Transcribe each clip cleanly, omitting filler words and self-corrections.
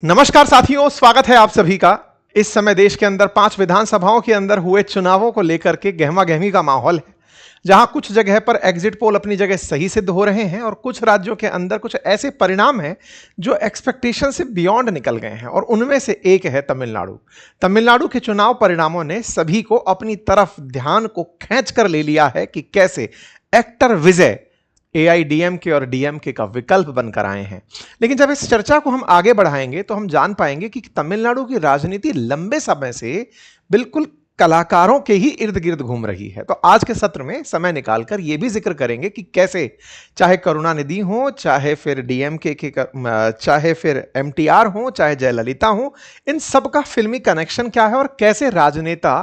नमस्कार साथियों, स्वागत है आप सभी का। इस समय देश के अंदर 5 विधानसभाओं के अंदर हुए चुनावों को लेकर के गहमा-गहमी का माहौल है, जहां कुछ जगह पर एग्जिट पोल अपनी जगह सही सिद्ध हो रहे हैं और कुछ राज्यों के अंदर कुछ ऐसे परिणाम हैं जो एक्सपेक्टेशन से बियॉन्ड निकल गए हैं और उनमें से एक है तमिलनाडु। तमिलनाडु के चुनाव परिणामों ने सभी को अपनी तरफ ध्यान को खींच कर ले लिया है कि कैसे एक्टर विजय एआईडीएमके और डीएमके का विकल्प बनकर आए हैं। लेकिन जब इस चर्चा को हम आगे बढ़ाएंगे तो हम जान पाएंगे कि तमिलनाडु की राजनीति लंबे समय से बिल्कुल कलाकारों के ही इर्द गिर्द घूम रही है। तो आज के सत्र में समय निकालकर यह भी जिक्र करेंगे कि कैसे चाहे करुणानिधि हो, चाहे फिर डीएमके के चाहे फिर एमटीआर हो, चाहे जयललिता हो, इन सब का फिल्मी कनेक्शन क्या है और कैसे राजनेता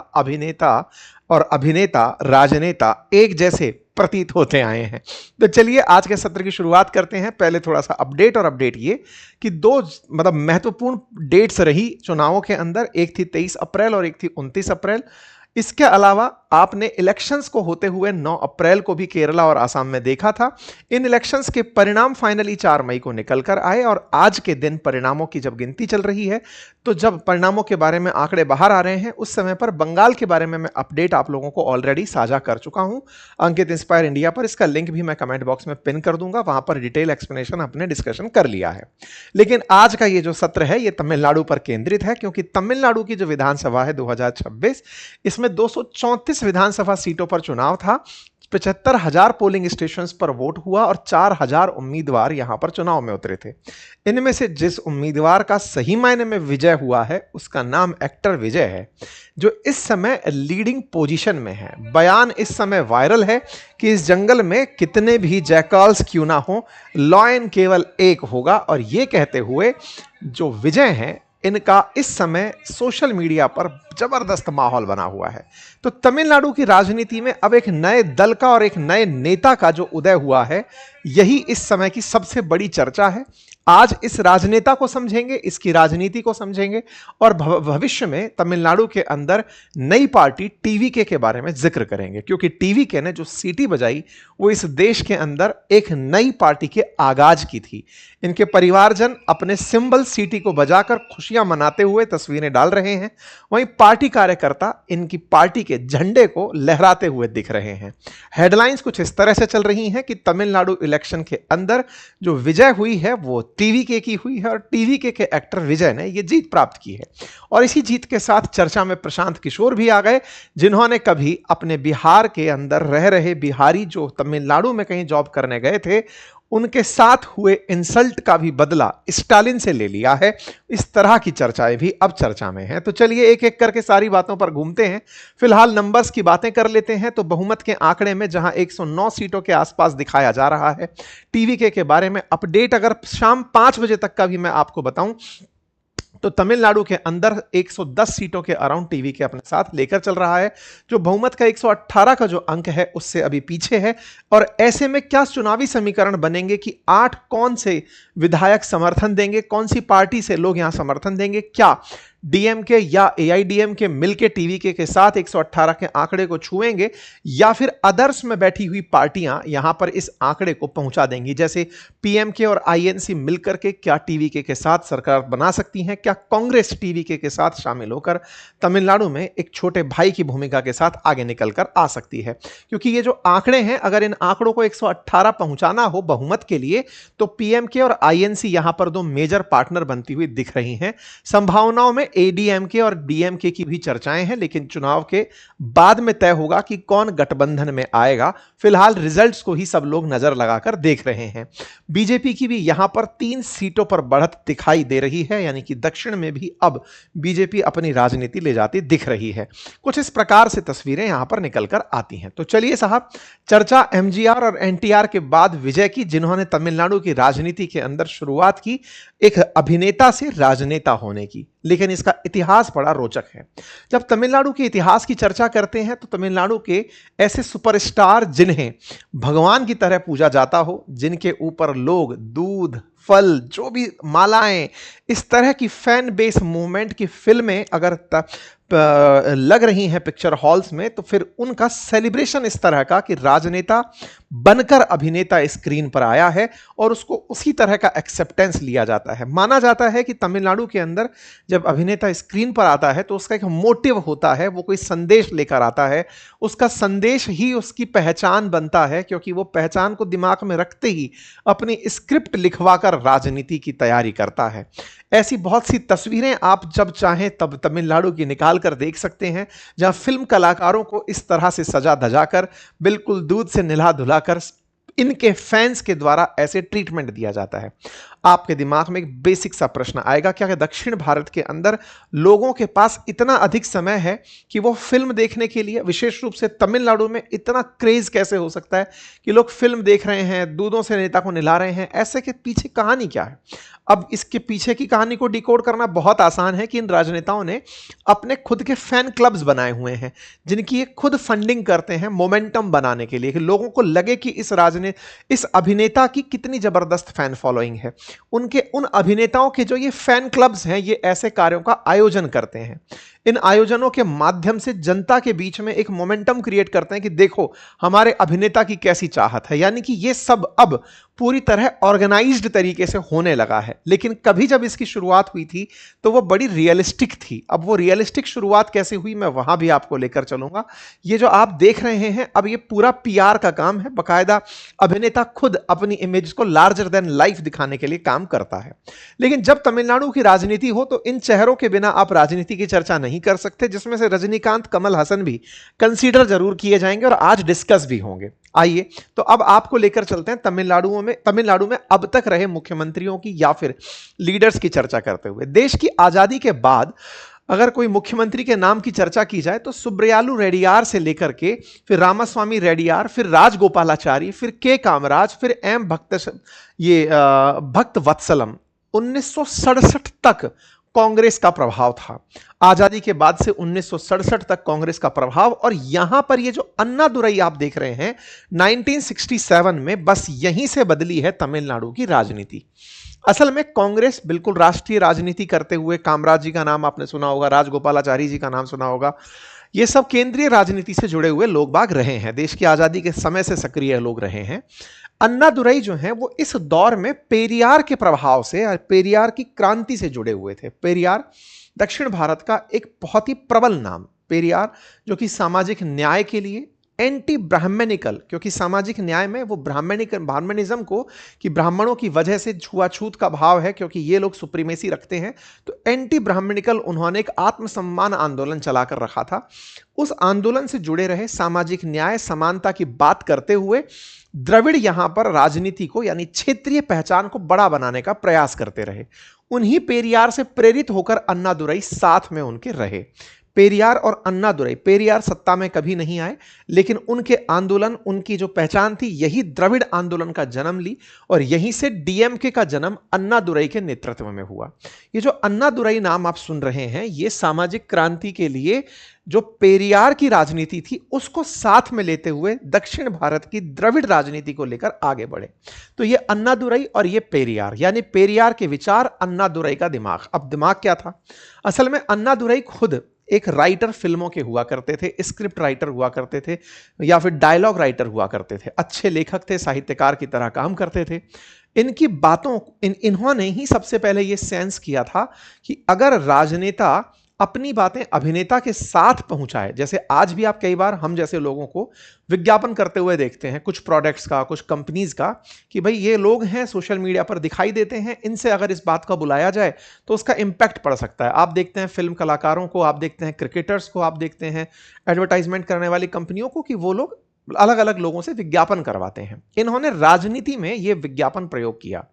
राजनेता एक जैसे प्रतीत होते आए हैं। तो चलिए आज के सत्र की शुरुआत करते हैं। पहले थोड़ा सा अपडेट ये कि दो महत्वपूर्ण डेट्स रही चुनावों के अंदर, एक थी 23 अप्रैल और एक थी 29 अप्रैल। इसके अलावा आपने इलेक्शंस को होते हुए 9 अप्रैल को भी केरला और आसाम में देखा था। इन इलेक्शंस के परिणाम फाइनली 4 मई को निकल कर आए और आज के दिन परिणामों की जब गिनती चल रही है, तो जब परिणामों के बारे में आंकड़े बाहर आ रहे हैं, उस समय पर बंगाल के बारे में मैं अपडेट आप लोगों को ऑलरेडी साझा कर चुका हूं अंकित इंस्पायर इंडिया पर। इसका लिंक भी मैं कमेंट बॉक्स में पिन कर दूंगा, वहां पर डिटेल एक्सप्लेनेशन अपने डिस्कशन कर लिया है। लेकिन आज का ये जो सत्र है ये तमिलनाडु पर केंद्रित है, क्योंकि तमिलनाडु की जो विधानसभा है 2026, इसमें 234 विधानसभा सीटों पर चुनाव था। 75,000 पोलिंग स्टेशंस पर वोट हुआ और 4,000 उम्मीदवार यहां पर चुनाव में उतरे थे। इनमें से जिस उम्मीदवार का सही मायने में विजय हुआ है उसका नाम एक्टर विजय है, जो इस समय लीडिंग पोजीशन में है। बयान इस समय वायरल है कि इस जंगल में कितने भी जैकाल्स क्यों ना हो, लॉयन केवल एक होगा। और यह कहते हुए जो विजय हैं, इनका इस समय सोशल मीडिया पर जबरदस्त माहौल बना हुआ है। तो तमिलनाडु की राजनीति में अब एक नए दल का और एक नए नेता का जो उदय हुआ है, यही इस समय की सबसे बड़ी चर्चा है। आज इस राजनेता को समझेंगे, इसकी राजनीति को समझेंगे और भविष्य में तमिलनाडु के अंदर नई पार्टी टीवीके के बारे में जिक्र करेंगे, क्योंकि टीवीके ने जो सीटी बजाई वो इस देश के अंदर एक नई पार्टी के आगाज की थी। इनके परिवारजन अपने सिंबल सीटी को बजाकर खुशियां मनाते हुए तस्वीरें डाल रहे हैं, वहीं पार्टी कार्यकर्ता इनकी पार्टी के झंडे को लहराते हुए दिख रहे हैं। हेडलाइंस कुछ इस तरह से चल रही हैं कि तमिलनाडु इलेक्शन के अंदर जो विजय हुई है वो टीवीके की हुई है और टीवीके के एक्टर विजय ने यह जीत प्राप्त की है। और इसी जीत के साथ चर्चा में प्रशांत किशोर भी आ गए, जिन्होंने कभी अपने बिहार के अंदर रह रहे बिहारी जो तमिलनाडु में कहीं जॉब करने गए थे, उनके साथ हुए इंसल्ट का भी बदला स्टालिन से ले लिया है। इस तरह की चर्चाएं भी अब चर्चा में हैं। तो चलिए एक एक करके सारी बातों पर घूमते हैं। फिलहाल नंबर्स की बातें कर लेते हैं। तो बहुमत के आंकड़े में जहां 109 सीटों के आसपास दिखाया जा रहा है, टीवीके के बारे में अपडेट अगर शाम 5 बजे तक का भी मैं आपको बताऊं तो तमिलनाडु के अंदर 110 सीटों के अराउंड टीवीके अपने साथ लेकर चल रहा है, जो बहुमत का 118 का जो अंक है उससे अभी पीछे है। और ऐसे में क्या चुनावी समीकरण बनेंगे कि 8 कौन से विधायक समर्थन देंगे, कौन सी पार्टी से लोग यहां समर्थन देंगे, क्या डीएमके या एआईडीएमके मिलकर टीवीके के साथ 118 के आंकड़े को छुएंगे, या फिर अदर्स में बैठी हुई पार्टियां यहां पर इस आंकड़े को पहुंचा देंगी। जैसे पीएमके और आईएनसी मिलकर के क्या टीवीके के साथ सरकार बना सकती हैं, क्या कांग्रेस टीवीके के साथ शामिल होकर तमिलनाडु में एक छोटे भाई की भूमिका के साथ आगे निकलकर आ सकती है। क्योंकि ये जो आंकड़े हैं, अगर इन आंकड़ों को 118 पहुंचाना हो बहुमत के लिए, तो पीएमके और आईएनसी यहां पर 2 मेजर पार्टनर बनती हुई दिख रही हैं। संभावनाओं में एडीएमके और डीएमके की भी चर्चाएं हैं, लेकिन चुनाव के बाद में तय होगा कि कौन गठबंधन में आएगा। फिलहाल रिजल्ट्स को ही सब लोग नजर लगाकर देख रहे हैं। बीजेपी की भी यहां पर 3 सीटों पर बढ़त दिखाई दे रही है, यानी कि दक्षिण में भी अब बीजेपी अपनी राजनीति ले जाती दिख रही है। कुछ इस प्रकार से तस्वीरें यहां पर निकलकर आती हैं। तो चलिए साहब, चर्चा एमजीआर और एनटीआर के बाद विजय की, जिन्होंने तमिलनाडु की राजनीति के अंदर शुरुआत की एक अभिनेता से राजनेता होने की। लेकिन इसका इतिहास बड़ा रोचक है। जब तमिलनाडु के इतिहास की चर्चा करते हैं तो तमिलनाडु के ऐसे सुपरस्टार जिन्हें भगवान की तरह पूजा जाता हो, जिनके ऊपर लोग दूध, फल, जो भी मालाएं, इस तरह की फैन बेस मूवमेंट की फिल्में अगर लग रही हैं पिक्चर हॉल्स में, तो फिर उनका सेलिब्रेशन इस तरह का कि राजनेता बनकर अभिनेता स्क्रीन पर आया है और उसको उसी तरह का एक्सेप्टेंस लिया जाता है। माना जाता है कि तमिलनाडु के अंदर जब अभिनेता स्क्रीन पर आता है तो उसका एक मोटिव होता है, वो कोई संदेश लेकर आता है, उसका संदेश ही उसकी पहचान बनता है, क्योंकि वो पहचान को दिमाग में रखते ही अपनी स्क्रिप्ट लिखवाकर राजनीति की तैयारी करता है। ऐसी बहुत सी तस्वीरें आप जब चाहें तब तमिलनाडु की निकाल कर देख सकते हैं, जहां फिल्म कलाकारों को इस तरह से सजा धजाकर बिल्कुल दूध से नहला धुलाकर इनके फैंस के द्वारा ऐसे ट्रीटमेंट दिया जाता है। आपके दिमाग में एक बेसिक सा प्रश्न आएगा, क्या दक्षिण भारत के अंदर लोगों के पास इतना अधिक समय है कि वो फिल्म देखने के लिए, विशेष रूप से तमिलनाडु में इतना क्रेज कैसे हो सकता है कि लोग फिल्म देख रहे हैं, दूधों से नेता को निला रहे हैं? ऐसे के पीछे कहानी क्या है? अब इसके पीछे की कहानी को डिकोड करना बहुत आसान है कि इन राजनेताओं ने अपने खुद के फैन क्लब्स बनाए हुए हैं, जिनकी ये खुद फंडिंग करते हैं मोमेंटम बनाने के लिए, कि लोगों को लगे कि इस अभिनेता की कितनी जबरदस्त फैन फॉलोइंग है। उन अभिनेताओं के जो ये फैन क्लब्स हैं, ये ऐसे कार्यों का आयोजन करते हैं। इन आयोजनों के माध्यम से जनता के बीच में एक मोमेंटम क्रिएट करते हैं कि देखो हमारे अभिनेता की कैसी चाहत है। यानी कि ये सब अब पूरी तरह ऑर्गेनाइज्ड तरीके से होने लगा है। लेकिन कभी जब इसकी शुरुआत हुई थी तो वो बड़ी रियलिस्टिक थी। अब वो रियलिस्टिक शुरुआत कैसे हुई, मैं वहां भी आपको लेकर चलूंगा। ये जो आप देख रहे हैं, अब ये पूरा पीआर का काम है। बाकायदा अभिनेता खुद अपनी इमेज को लार्जर देन लाइफ दिखाने के लिए काम करता है। लेकिन जब तमिलनाडु की राजनीति हो तो इन चेहरों के बिना आप राजनीति की चर्चा नहीं कर सकते, जिसमें से रजनीकांत, कमल हसन भी कंसीडर जरूर किए जाएंगे और आज डिस्कस भी होंगे। आइए तो अब आपको लेकर चलते हैं तमिलनाडु में अब तक रहे मुख्यमंत्रियों की या फिर लीडर्स की चर्चा करते हुए। देश की आजादी के बाद अगर कोई मुख्यमंत्री के नाम की चर्चा की जाए तो सुब्रयालु रेड्डियार से लेकर के फिर रामास्वामी रेड्डियार, फिर राजगोपालाचारी, फिर के कामराज, फिर भक्त वत्सलम, 1967 तक कांग्रेस का प्रभाव था। आजादी के बाद से 1967 तक कांग्रेस का प्रभाव। और यहां पर ये जो अन्नादुरई आप देख रहे हैं 1967 में, बस यहीं से बदली है तमिलनाडु की राजनीति। असल में कांग्रेस बिल्कुल राष्ट्रीय राजनीति करते हुए, कामराज जी का नाम आपने सुना होगा, राजगोपालाचारी जी का नाम सुना होगा, ये सब केंद्रीय राजनीति से जुड़े हुए लोग बाग रहे हैं, देश की आजादी के समय से सक्रिय लोग रहे हैं। अन्नादुरई जो हैं वो इस दौर में पेरियार के प्रभाव से, पेरियार की क्रांति से जुड़े हुए थे। पेरियार दक्षिण भारत का एक बहुत ही प्रबल नाम। पेरियार जो कि सामाजिक न्याय के लिए, एंटी ब्राह्मणिकल, क्योंकि सामाजिक न्याय में वो ब्राह्मणिज्म को, कि ब्राह्मणों की वजह से छुआछूत का भाव है क्योंकि ये लोग सुप्रीमेसी रखते हैं, तो एंटी ब्राह्मणिकल उन्होंने एक आत्मसम्मान आंदोलन चलाकर रखा था। उस आंदोलन से जुड़े रहे, सामाजिक न्याय, समानता की बात करते हुए द्रविड़ यहां पर राजनीति को, यानी क्षेत्रीय पहचान को बड़ा बनाने का प्रयास करते रहे। उन्हीं पेरियार से प्रेरित होकर अन्नादुरई साथ में उनके रहे। पेरियार और अन्नादुरई, पेरियार सत्ता में कभी नहीं आए, लेकिन उनके आंदोलन, उनकी जो पहचान थी, यही द्रविड़ आंदोलन का जन्म ली और यहीं से डीएमके का जन्म अन्नादुरई के नेतृत्व में हुआ। ये जो अन्नादुरई नाम आप सुन रहे हैं, ये सामाजिक क्रांति के लिए जो पेरियार की राजनीति थी उसको साथ में लेते हुए दक्षिण भारत की द्रविड़ राजनीति को लेकर आगे बढ़े। तो ये अन्नादुरई और ये पेरियार, यानी पेरियार के विचार, अन्नादुरई का दिमाग। अब दिमाग क्या था? असल में अन्नादुरई खुद एक राइटर फिल्मों के हुआ करते थे, स्क्रिप्ट राइटर हुआ करते थे या फिर डायलॉग राइटर हुआ करते थे, अच्छे लेखक थे, साहित्यकार की तरह काम करते थे। इनकी बातों इन्होंने ही सबसे पहले यह सेंस किया था कि अगर राजनेता अपनी बातें अभिनेता के साथ पहुंचाए, जैसे आज भी आप कई बार हम जैसे लोगों को विज्ञापन करते हुए देखते हैं कुछ प्रोडक्ट्स का, कुछ कंपनीज का, कि भाई ये लोग हैं, सोशल मीडिया पर दिखाई देते हैं, इनसे अगर इस बात का बुलाया जाए तो उसका इंपैक्ट पड़ सकता है। आप देखते हैं फिल्म कलाकारों को, आप देखते हैं क्रिकेटर्स को, आप देखते हैं एडवर्टाइजमेंट करने वाली कंपनियों को, कि वो लोग अलग अलग लोगों से विज्ञापन करवाते हैं। इन्होंने राजनीति में यह विज्ञापन प्रयोग किया।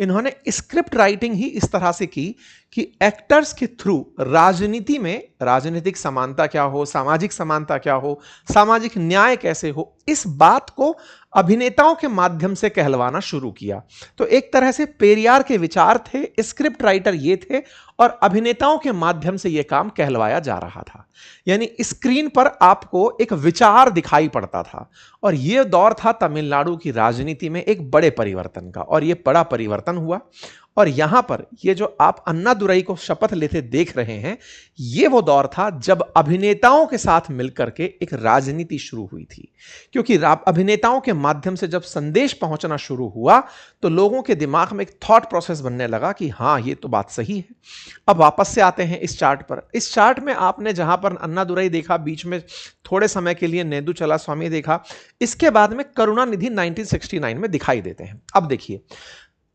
इन्होंने स्क्रिप्ट राइटिंग ही इस तरह से की कि एक्टर्स के थ्रू राजनीति में राजनीतिक समानता क्या हो, सामाजिक समानता क्या हो, सामाजिक न्याय कैसे हो, इस बात को अभिनेताओं के माध्यम से कहलवाना शुरू किया। तो एक तरह से पेरियार के विचार थे, स्क्रिप्ट राइटर ये थे और अभिनेताओं के माध्यम से यह काम कहलवाया जा रहा था। यानी स्क्रीन पर आपको एक विचार दिखाई पड़ता था। और यह दौर था तमिलनाडु की राजनीति में एक बड़े परिवर्तन का, और यह बड़ा परिवर्तन हुआ। और यहां पर ये जो आप अन्नादुरई को शपथ लेते देख रहे हैं, ये वो दौर था जब अभिनेताओं के साथ मिलकर के एक राजनीति शुरू हुई थी। क्योंकि अभिनेताओं के माध्यम से जब संदेश पहुंचना शुरू हुआ तो लोगों के दिमाग में एक थॉट प्रोसेस बनने लगा कि हाँ, ये तो बात सही है। अब वापस से आते हैं इस चार्ट पर। इस चार्ट में आपने जहां पर अन्नादुरई देखा, बीच में थोड़े समय के लिए नेदुचला स्वामी देखा, इसके बाद में करुणानिधि 1969 में दिखाई देते हैं। अब देखिए,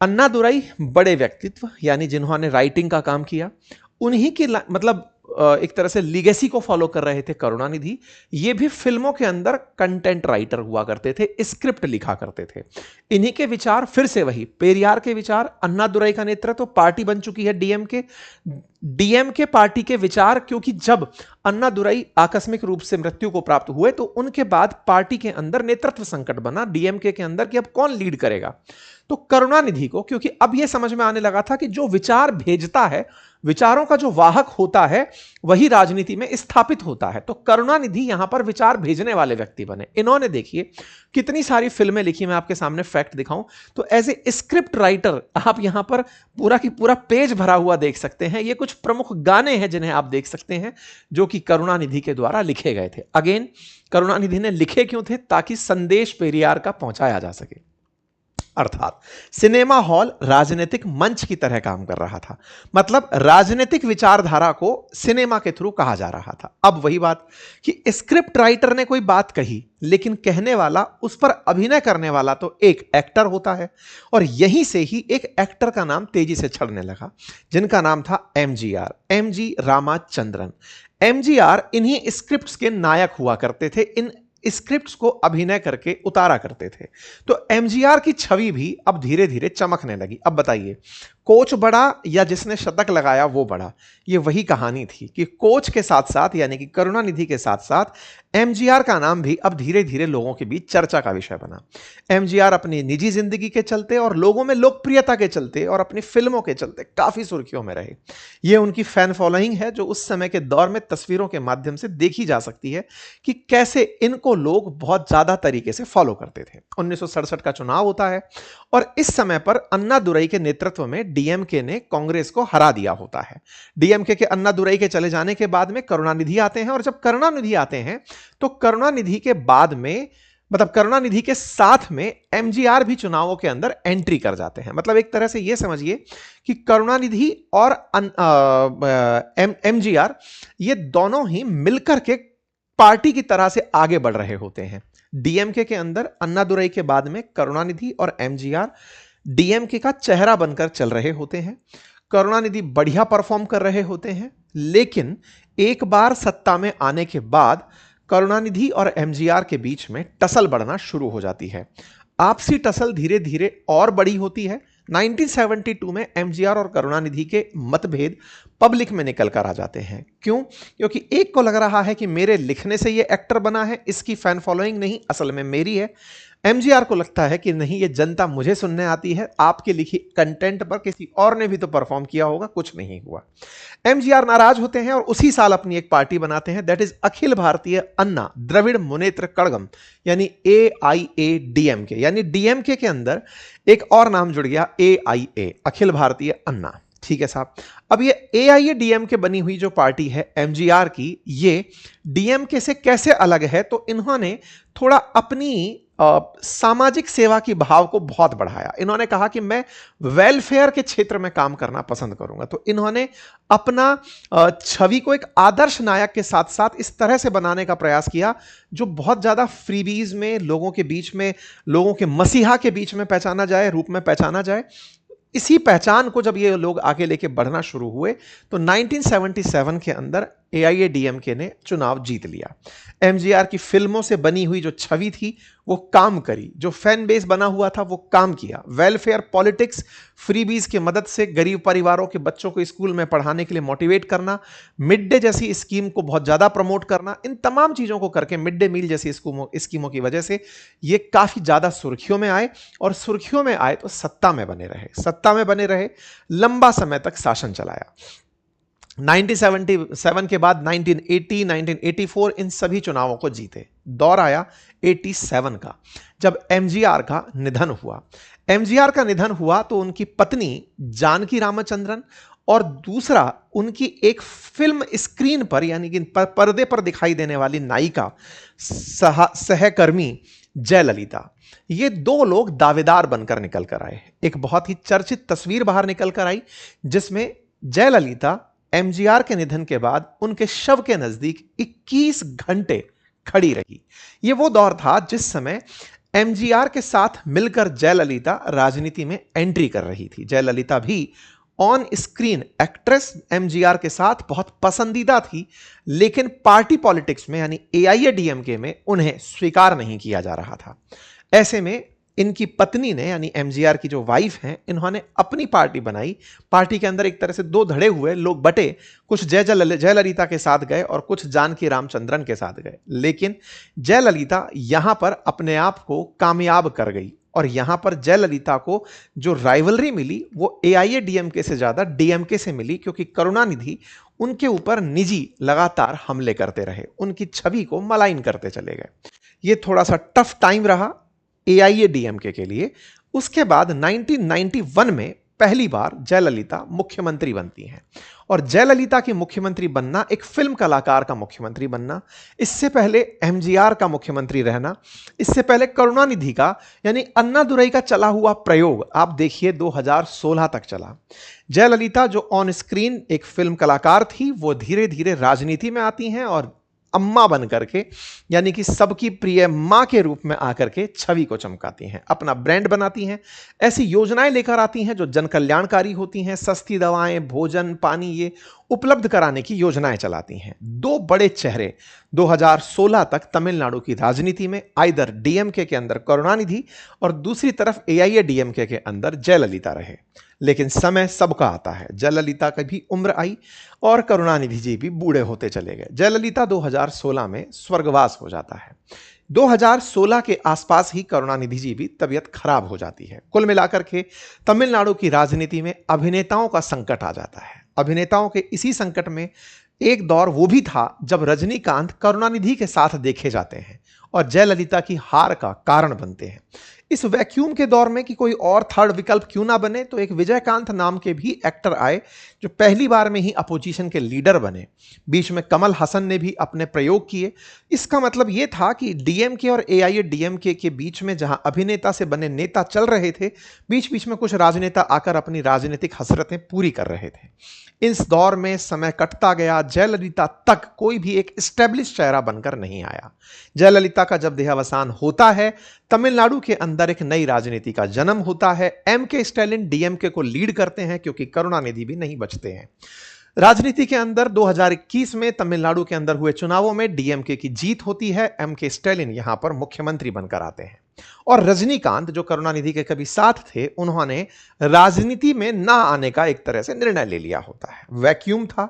अन्नादुरई बड़े व्यक्तित्व, यानी जिन्होंने राइटिंग का काम किया, उन्हीं की मतलब एक तरह से लीगेसी को फॉलो कर रहे थे करुणानिधि। ये भी फिल्मों के अंदर कंटेंट राइटर हुआ करते थे, स्क्रिप्ट लिखा करते थे। इन्हीं के विचार फिर से वही पेरियार के विचार, अन्नादुरई का नेतृत्व, पार्टी बन चुकी है डीएमके पार्टी के विचार। क्योंकि जब अन्नादुरई आकस्मिक रूप से मृत्यु को प्राप्त हुए तो उनके बाद पार्टी के अंदर नेतृत्व संकट बना डीएमके के अंदर कि अब कौन लीड करेगा। तो करुणानिधि को, क्योंकि अब यह समझ में आने लगा था कि जो विचार भेजता है, विचारों का जो वाहक होता है, वही राजनीति में स्थापित होता है। तो करुणानिधि यहां पर विचार भेजने वाले व्यक्ति बने। इन्होंने देखिए कितनी सारी फिल्में लिखी, मैं आपके सामने फैक्ट दिखाऊं तो एज ए स्क्रिप्ट राइटर आप यहां पर पूरा की पूरा पेज भरा हुआ देख सकते हैं। ये कुछ प्रमुख गाने हैं जिन्हें आप देख सकते हैं जो कि करुणानिधि के द्वारा लिखे गए थे। अगेन, करुणानिधि ने लिखे क्यों थे? ताकि संदेश पेरियार का पहुंचाया जा सके। अर्थात सिनेमा हॉल राजनीतिक मंच की तरह काम कर रहा था, मतलब राजनीतिक विचारधारा को सिनेमा के थ्रू कहा जा रहा था। अब वही बात कि स्क्रिप्ट राइटर ने कोई बात कही, लेकिन कहने वाला, उस पर अभिनय करने वाला तो एक एक्टर होता है। और यहीं से ही एक एक्टर का नाम तेजी से छड़ने लगा, जिनका नाम था एमजीआर, एमजी रामाचंद्रन। एमजीआर इन्हीं स्क्रिप्ट्स के नायक हुआ करते थे, इन स्क्रिप्ट्स को अभिनय करके उतारा करते थे। तो एमजीआर की छवि भी अब धीरे धीरे चमकने लगी। अब बताइए, कोच बड़ा या जिसने शतक लगाया वो बड़ा? ये वही कहानी थी कि कोच के साथ साथ, यानी कि करुणानिधि के साथ साथ, एमजीआर का नाम भी अब धीरे धीरे लोगों के बीच चर्चा का विषय बना। एमजीआर अपनी निजी जिंदगी के चलते और लोगों में लोकप्रियता के चलते और अपनी फिल्मों के चलते काफी सुर्खियों में रहे। ये उनकी फैन फॉलोइंग है जो उस समय के दौर में तस्वीरों के माध्यम से देखी जा सकती है कि कैसे इनको लोग बहुत ज्यादा तरीके से फॉलो करते थे। 1967 का चुनाव होता है और इस समय पर अन्नादुरई के नेतृत्व में डीएमके ने कांग्रेस को हरा दिया होता है। डीएमके के अन्नादुरई के चले जाने के बाद में करुणानिधि आते हैं, और जब करुणानिधि आते हैं तो करुणानिधि के बाद में, मतलब करुणानिधि के साथ में एमजीआर भी चुनावों के अंदर एंट्री कर जाते हैं। मतलब एक तरह से यह समझिए कि करुणानिधि और एमजीआर ये दोनों ही मिलकर के पार्टी की तरह से आगे बढ़ रहे होते हैं। डीएमके के अंदर अन्नादुरई के बाद में करुणानिधि और एमजीआर डीएमके का चेहरा बनकर चल रहे होते हैं। करुणानिधि बढ़िया परफॉर्म कर रहे होते हैं, लेकिन एक बार सत्ता में आने के बाद करुणानिधि और एमजीआर के बीच में टसल बढ़ना शुरू हो जाती है। आपसी टसल धीरे धीरे और बड़ी होती है। 1972 में एमजीआर और करुणानिधि के मतभेद पब्लिक में निकल कर आ जाते हैं। क्यों? क्योंकि एक को लग रहा है कि मेरे लिखने से ये एक्टर बना है, इसकी फैन फॉलोइंग नहीं, असल में मेरी है। एमजीआर को लगता है कि नहीं, ये जनता मुझे सुनने आती है, आपके लिखी कंटेंट पर किसी और ने भी तो परफॉर्म किया होगा, कुछ नहीं हुआ। एमजीआर नाराज होते हैं और उसी साल अपनी एक पार्टी बनाते हैं, दैट इज अखिल भारतीय अन्ना द्रविड़ मुनेत्र कड़गम, यानी AIADMK। यानी डीएमके के अंदर एक और नाम जुड़ गया, AIA, अखिल भारतीय अन्ना। ठीक है साहब। अब ये AIADMK बनी हुई जो पार्टी है एमजीआर की, ये डीएमके से कैसे अलग है? तो इन्होंने थोड़ा अपनी सामाजिक सेवा की भाव को बहुत बढ़ाया। इन्होंने कहा कि मैं वेलफेयर के क्षेत्र में काम करना पसंद करूंगा। तो इन्होंने अपना छवि को एक आदर्श नायक के साथ साथ इस तरह से बनाने का प्रयास किया जो बहुत ज्यादा फ्रीबीज में लोगों के बीच में, लोगों के मसीहा के बीच में पहचाना जाए, रूप में पहचाना जाए। इसी पहचान को जब ये लोग आगे लेके बढ़ना शुरू हुए तो 1977 के अंदर AIADMK ने चुनाव जीत लिया। एमजीआर की फिल्मों से बनी हुई जो छवि थी वो काम करी, जो फैन बेस बना हुआ था वो काम किया। वेलफेयर पॉलिटिक्स, फ्रीबीज की मदद से गरीब परिवारों के बच्चों को स्कूल में पढ़ाने के लिए मोटिवेट करना, मिड डे जैसी स्कीम को बहुत ज्यादा प्रमोट करना, इन तमाम चीजों को करके, मिड डे मील जैसी स्कीमों की वजह से ये काफी ज्यादा सुर्खियों में आए, और सुर्खियों में आए तो सत्ता में बने रहे, लंबा समय तक शासन चलाया। 1977 के बाद 1980, 1984 इन सभी चुनावों को जीते। दौर आया 87 का, जब एमजीआर का निधन हुआ। एमजीआर का निधन हुआ तो उनकी पत्नी जानकी रामचंद्रन और दूसरा उनकी एक फिल्म स्क्रीन पर यानी कि पर्दे पर दिखाई देने वाली नायिका सहकर्मी जयललिता, ये दो लोग दावेदार बनकर निकल कर आए। एक बहुत ही चर्चित तस्वीर बाहर निकल कर आई जिसमें जयललिता एमजीआर के निधन के बाद उनके शव के नजदीक 21 घंटे खड़ी रही। यह वो दौर था जिस समय एमजीआर के साथ मिलकर जयललिता राजनीति में एंट्री कर रही थी। जयललिता भी ऑन स्क्रीन एक्ट्रेस एमजीआर के साथ बहुत पसंदीदा थी, लेकिन पार्टी पॉलिटिक्स में यानी एआईएडीएमके में उन्हें स्वीकार नहीं किया जा रहा था। ऐसे में इनकी पत्नी ने यानी एमजीआर की जो वाइफ हैं, इन्होंने अपनी पार्टी बनाई। पार्टी के अंदर एक तरह से दो धड़े हुए, लोग बटे, कुछ जयललिता के साथ गए और कुछ जानकी रामचंद्रन के साथ गए। लेकिन जयललिता यहां पर अपने आप को कामयाब कर गई और यहां पर जयललिता को जो राइवलरी मिली वो एआईएडीएमके से ज्यादा डीएमके से मिली, क्योंकि करुणानिधि उनके ऊपर निजी लगातार हमले करते रहे, उनकी छवि को मलाइन करते चले गए। ये थोड़ा सा टफ टाइम रहा एआईएडीएमके के लिए। उसके बाद 1991 में पहली बार जयललिता मुख्यमंत्री बनती हैं और जयललिता की मुख्यमंत्री बनना, एक फिल्म कलाकार का मुख्यमंत्री बनना, इससे पहले एमजीआर का मुख्यमंत्री रहना, इससे पहले करुणानिधि का यानी अन्नादुरई का चला हुआ प्रयोग आप देखिए 2016 तक चला। जयललिता जो ऑन स्क्रीन एक फिल्म कलाकार थी, वो धीरे धीरे राजनीति में आती हैं और अम्मा बन करके यानी कि सबकी प्रिय मां के रूप में आकर के छवि को चमकाती हैं, अपना ब्रांड बनाती हैं, ऐसी योजनाएं लेकर आती हैं जो जन कल्याणकारी होती हैं, सस्ती दवाएं, भोजन, पानी ये उपलब्ध कराने की योजनाएं चलाती हैं। दो बड़े चेहरे 2016 तक तमिलनाडु की राजनीति में, आइदर डीएमके के अंदर करुणानिधि और दूसरी तरफ एआईएडीएमके के अंदर जयललिता रहे। लेकिन समय सबका आता है, जयललिता की भी उम्र आई और करुणानिधि जी भी बूढ़े होते चले गए। जयललिता 2016 में स्वर्गवास हो जाता है। 2016 के आसपास ही करुणानिधि जी भी तबीयत खराब हो जाती है। कुल मिलाकर के तमिलनाडु की राजनीति में अभिनेताओं का संकट आ जाता है। अभिनेताओं के इसी संकट में एक दौर वो भी था जब रजनीकांत करुणानिधि के साथ देखे जाते हैं और जयललिता की हार का कारण बनते हैं। इस वैक्यूम के दौर में कि कोई और थर्ड विकल्प क्यों ना बने, तो एक विजयकांत नाम के भी एक्टर आए जो पहली बार में ही अपोजिशन के लीडर बने। बीच में कमल हसन ने भी अपने प्रयोग किए। इसका मतलब यह था कि डीएमके और एआईएडीएमके के बीच में जहां अभिनेता से बने नेता चल रहे थे, बीच बीच में कुछ राजनेता आकर अपनी राजनीतिक हसरतें पूरी कर रहे थे। इस दौर में समय कटता गया, जयललिता तक कोई भी एक स्टैब्लिश चेहरा बनकर नहीं आया। जयललिता का जब देहावसान होता है, तमिलनाडु के अंदर एक नई राजनीति का जन्म होता है। एमके स्टैलिन डीएमके को लीड करते हैं क्योंकि करुणानिधि भी नहीं बचते हैं। राजनीति के अंदर 2021 में तमिलनाडु के अंदर हुए चुनावों में डीएमके की जीत होती है। एमके स्टैलिन यहां पर मुख्यमंत्री बनकर आते हैं और रजनीकांत जो करुणानिधि के कभी साथ थे, उन्होंने राजनीति में ना आने का एक तरह से निर्णय ले लिया होता है। वैक्यूम था।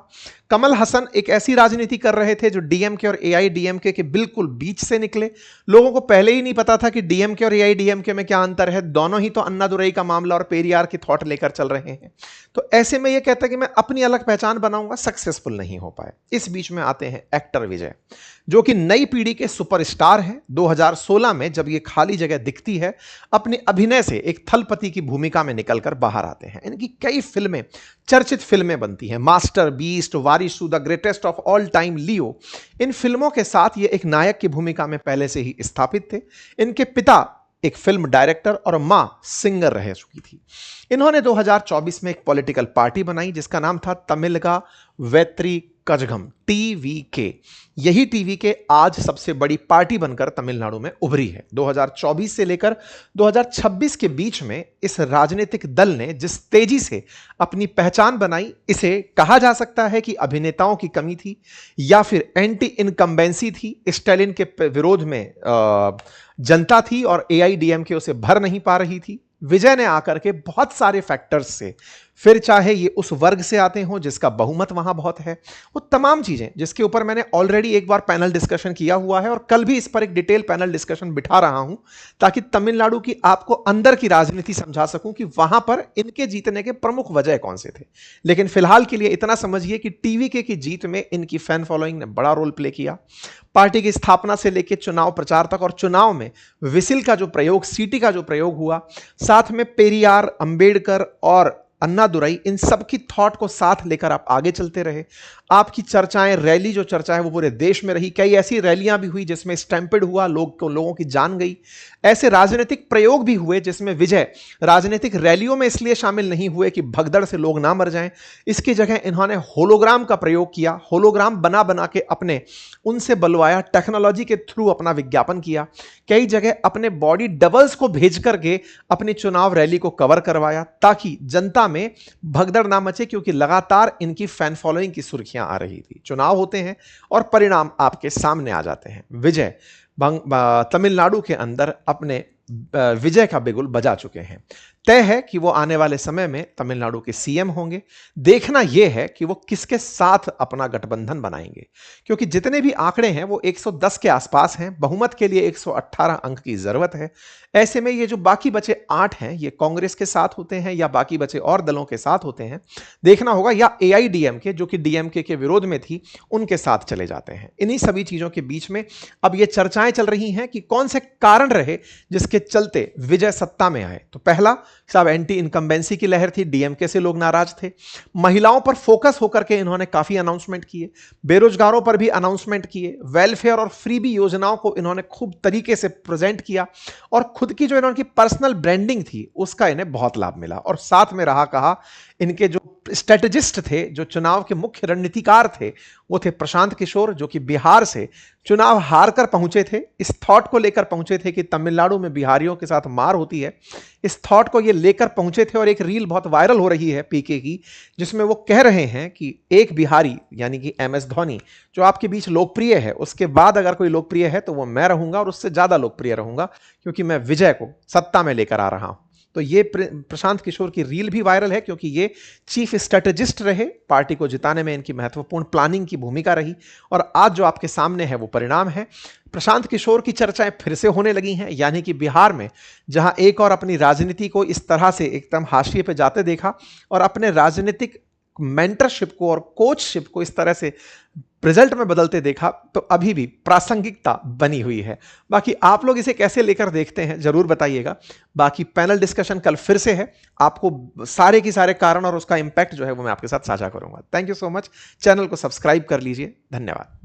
कमल हसन एक ऐसी राजनीति कर रहे थे जो डीएमके और एआईडीएमके के बिल्कुल बीच से निकले। लोगों को पहले ही नहीं पता था कि डीएमके और एआईडीएमके में क्या अंतर है। दोनों ही तो अन्नादुरई का मामला और पेरियार की थॉट लेकर चल रहे हैं। तो ऐसे में यह कहता है कि मैं अपनी अलग पहचान बनाऊंगा, सक्सेसफुल नहीं हो पाए। इस बीच में आते हैं एक्टर विजय, जो कि नई पीढ़ी के सुपरस्टार हैं। 2016 में जब ये खाली जगह दिखती है, अपने अभिनय से एक थलपति की भूमिका में निकलकर बाहर आते हैं। इनकी कई फिल्में, चर्चित फिल्में बनती हैं। Master Beast, Varisu, The Greatest of All Time, Leo, इन फिल्मों के साथ ये एक नायक की भूमिका में पहले से ही स्थापित थे। इनके पिता एक फिल्म डायरेक्टर और मां सिंगर रह चुकी थी। इन्होंने 2024 में एक पॉलिटिकल पार्टी बनाई जिसका नाम था तमिलगा वेत्री कजगम, टीवीके। यही टीवीके आज सबसे बड़ी पार्टी बनकर तमिलनाडु में उभरी है। 2024 से लेकर 2026 के बीच में इस राजनीतिक दल ने जिस तेजी से अपनी पहचान बनाई, इसे कहा जा सकता है कि अभिनेताओं की कमी थी या फिर एंटी इनकम्बेंसी थी। स्टालिन के विरोध में जनता थी और एआईडीएमके उसे भर नहीं पा रही थी। विजय ने आकर के बहुत सारे फैक्टर्स से फिर चाहे ये उस वर्ग से आते हों जिसका बहुमत वहां बहुत है, वो तमाम चीजें जिसके ऊपर मैंने ऑलरेडी एक बार पैनल डिस्कशन किया हुआ है और कल भी इस पर एक डिटेल पैनल डिस्कशन बिठा रहा हूं ताकि तमिलनाडु की आपको अंदर की राजनीति समझा सकूं कि वहां पर इनके जीतने के प्रमुख वजह कौन से थे। लेकिन फिलहाल के लिए इतना समझिए कि टीवीके की जीत में इनकी फैन फॉलोइंग ने बड़ा रोल प्ले किया। पार्टी की स्थापना से लेकर चुनाव प्रचार तक और चुनाव में विसिल का जो प्रयोग, सीटी का जो प्रयोग हुआ, साथ में पेरियार, अंबेडकर और अन्नादुरई, इन सब की थॉट को साथ लेकर आप आगे चलते रहे। आपकी चर्चाएं, रैली जो चर्चा है वो पूरे देश में रही। कई ऐसी रैलियां भी हुई जिसमें स्टैम्पेड हुआ, लोगों की जान गई। ऐसे राजनीतिक प्रयोग भी हुए जिसमें विजय राजनीतिक रैलियों में इसलिए शामिल नहीं हुए कि भगदड़ से लोग ना मर जाएं, इसकी जगह इन्होंने होलोग्राम का प्रयोग किया। होलोग्राम बना बना के अपने उनसे बुलवाया, टेक्नोलॉजी के थ्रू अपना विज्ञापन किया। कई जगह अपने बॉडी डबल्स को भेज करके अपनी चुनाव रैली को कवर करवाया ताकि जनता में भगदड़ ना मचे, क्योंकि लगातार इनकी फैन फॉलोइंग की सुर्खियां आ रही थी। चुनाव होते हैं और परिणाम आपके सामने आ जाते हैं। विजय तमिलनाडु के अंदर अपने विजय का बिगुल बजा चुके हैं। तय है कि वो आने वाले समय में तमिलनाडु के सीएम होंगे। देखना यह है कि वो किसके साथ अपना गठबंधन बनाएंगे, क्योंकि जितने भी आंकड़े हैं वो 110 के आसपास हैं। बहुमत के लिए 118 अंक की जरूरत है। ऐसे में ये जो बाकी बचे 8 हैं, ये कांग्रेस के साथ होते हैं या बाकी बचे और दलों के साथ होते हैं, देखना होगा, या एआईडीएमके जो कि डीएमके के विरोध में थी उनके साथ चले जाते हैं। इन्हीं सभी चीजों के बीच में अब ये चर्चाएं चल रही हैं कि कौन से कारण रहे जिसके चलते विजय सत्ता में आए। तो पहला, साहब, एंटी इनकम्बेंसी की लहर थी, डीएमके से लोग नाराज थे। महिलाओं पर फोकस होकर के इन्होंने काफी अनाउंसमेंट किए, बेरोजगारों पर भी अनाउंसमेंट किए, वेलफेयर और फ्रीबी योजनाओं को इन्होंने खूब तरीके से प्रेजेंट किया और खुद की जो इन्होंने पर्सनल ब्रांडिंग थी उसका इन्हें बहुत लाभ मिला। और साथ में रहा कहा, इनके जो स्ट्रेटेजिस्ट थे, जो चुनाव के मुख्य रणनीतिकार थे, वो थे प्रशांत किशोर, जो कि बिहार से चुनाव हार कर पहुंचे थे। इस थॉट को लेकर पहुंचे थे कि तमिलनाडु में बिहारियों के साथ मार होती है। इस थॉट को ये लेकर पहुंचे थे और एक रील बहुत वायरल हो रही है पीके की, जिसमें वो कह रहे हैं कि एक बिहारी यानी कि एमएस धोनी जो आपके बीच लोकप्रिय है, उसके बाद अगर कोई लोकप्रिय है तो वो मैं रहूंगा और उससे ज्यादा लोकप्रिय रहूंगा, क्योंकि मैं विजय को सत्ता में लेकर आ रहा हूं। तो ये प्रशांत किशोर की रील भी वायरल है, क्योंकि ये चीफ स्ट्रेटेजिस्ट रहे। पार्टी को जिताने में इनकी महत्वपूर्ण प्लानिंग की भूमिका रही और आज जो आपके सामने है वो परिणाम है। प्रशांत किशोर की चर्चाएं फिर से होने लगी हैं, यानी कि बिहार में जहां एक और अपनी राजनीति को इस तरह से एकदम हाशिए पे जाते देखा और अपने राजनीतिक मेंटरशिप को और कोचशिप को इस तरह से रिजल्ट में बदलते देखा, तो अभी भी प्रासंगिकता बनी हुई है। बाकी आप लोग इसे कैसे लेकर देखते हैं जरूर बताइएगा। बाकी पैनल डिस्कशन कल फिर से है, आपको सारे के सारे कारण और उसका इंपैक्ट जो है वो मैं आपके साथ साझा करूंगा। Thank you so much. Channel को सब्सक्राइब कर लीजिए। धन्यवाद।